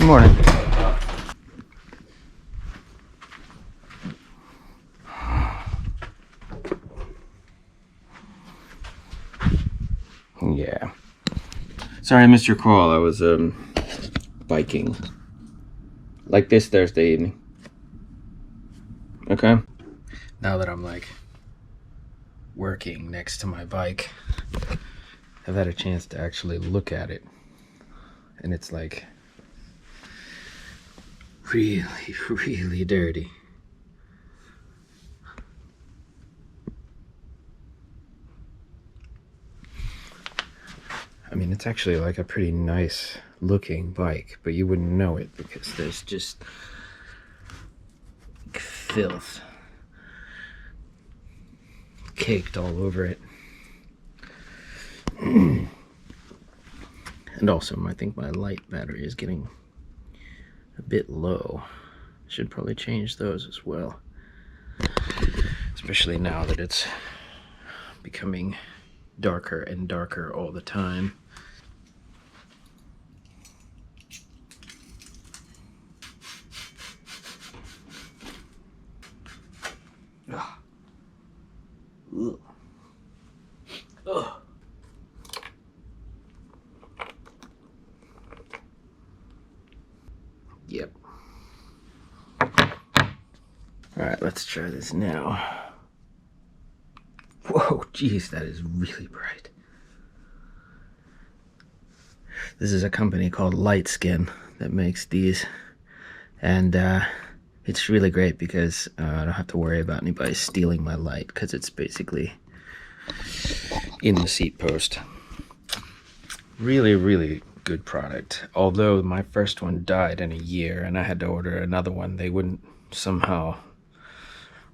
morning. Yeah. Sorry I missed your call. I was biking. Like this Thursday evening. Okay? Now that I'm like working next to my bike, I've had a chance to actually look at it. And it's like really, really dirty. I mean, it's actually like a pretty nice looking bike, but you wouldn't know it because there's just filth caked all over it. And also, I think my light battery is getting a bit low. Should probably change those as well. Especially now that it's becoming darker and darker all the time. Ugh. Ugh. Ugh. Yep. Alright, let's try this now. Whoa, geez, that is really bright. This is a company called Lightskin that makes these. And it's really great because I don't have to worry about anybody stealing my light because it's basically in the seat post. Really, really good product. Although my first one died in a year and I had to order another one, they wouldn't somehow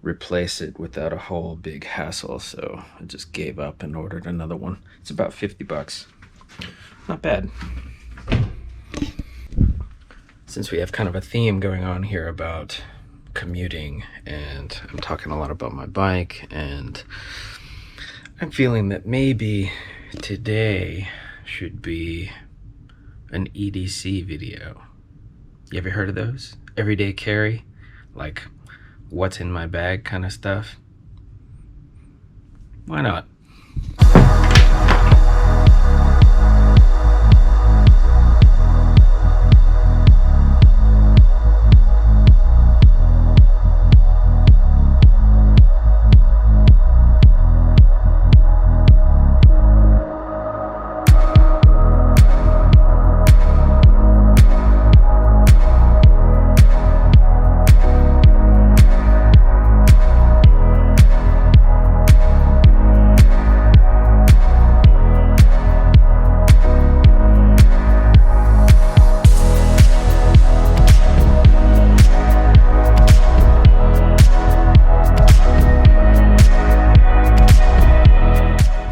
replace it without a whole big hassle, so I just gave up and ordered another one. It's about 50 bucks. Not bad. Since we have kind of a theme going on here about commuting, and I'm talking a lot about my bike, and I'm feeling that maybe today should be an EDC video. You ever heard of those? Everyday carry? Like what's in my bag kind of stuff? Why not?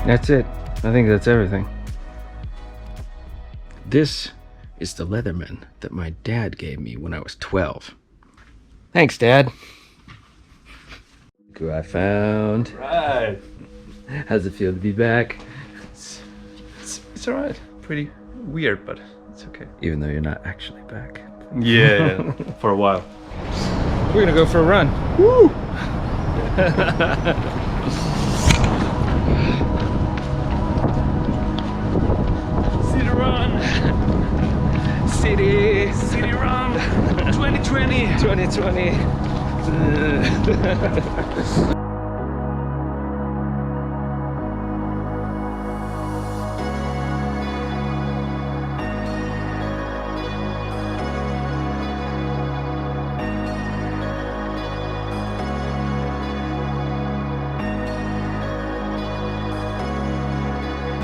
That's it. I think that's everything. This is the Leatherman that my dad gave me when I was 12. Thanks, Dad. Look who I found. Right. How's it feel to be back? It's alright. Pretty weird, but it's okay. Even though you're not actually back. Yeah, for a while. We're gonna go for a run. Woo! City run. City run. 2020. 2020.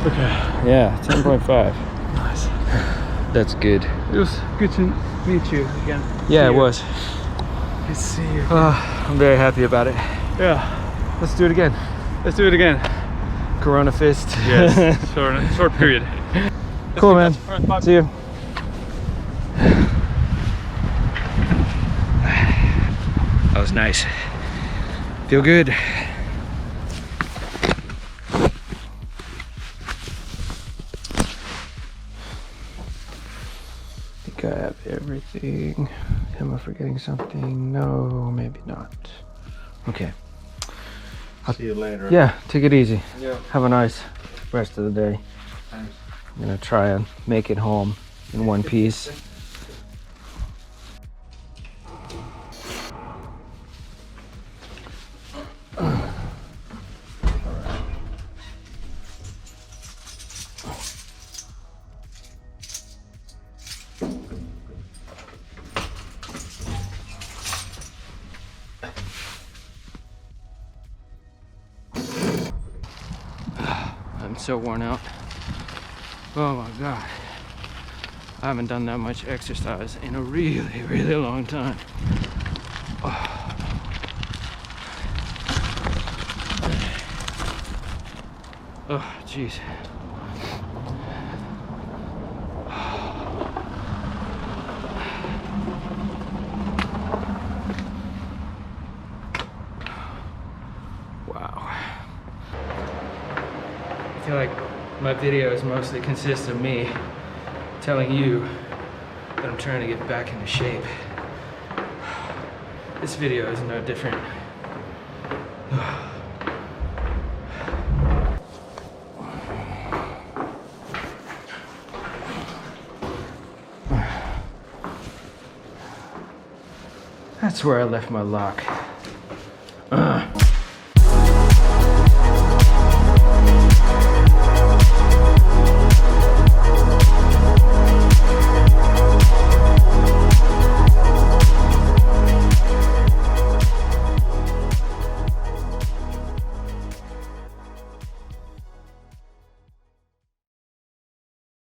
Okay. Yeah, 10.5. Nice. That's good. It was good to meet you again. Yeah, See it you. was. Good to see you. I'm very happy about it. Yeah. Let's do it again. Let's do it again. Corona fist. Yes. short period. Cool, man. All right, bye. See you. That was nice. Feel good. I think I have everything. everything. Am I forgetting something? No, maybe not. Okay. See you later. Yeah, take it easy. Yeah. Have a nice rest of the day. Thanks. I'm gonna try and make it home in one piece. I'm so worn out. Oh my god. I haven't done that much exercise in a really, really long time. Oh, jeez. Wow. I feel like my videos mostly consist of me telling you that I'm trying to get back into shape. This video is no different. That's where I left my lock.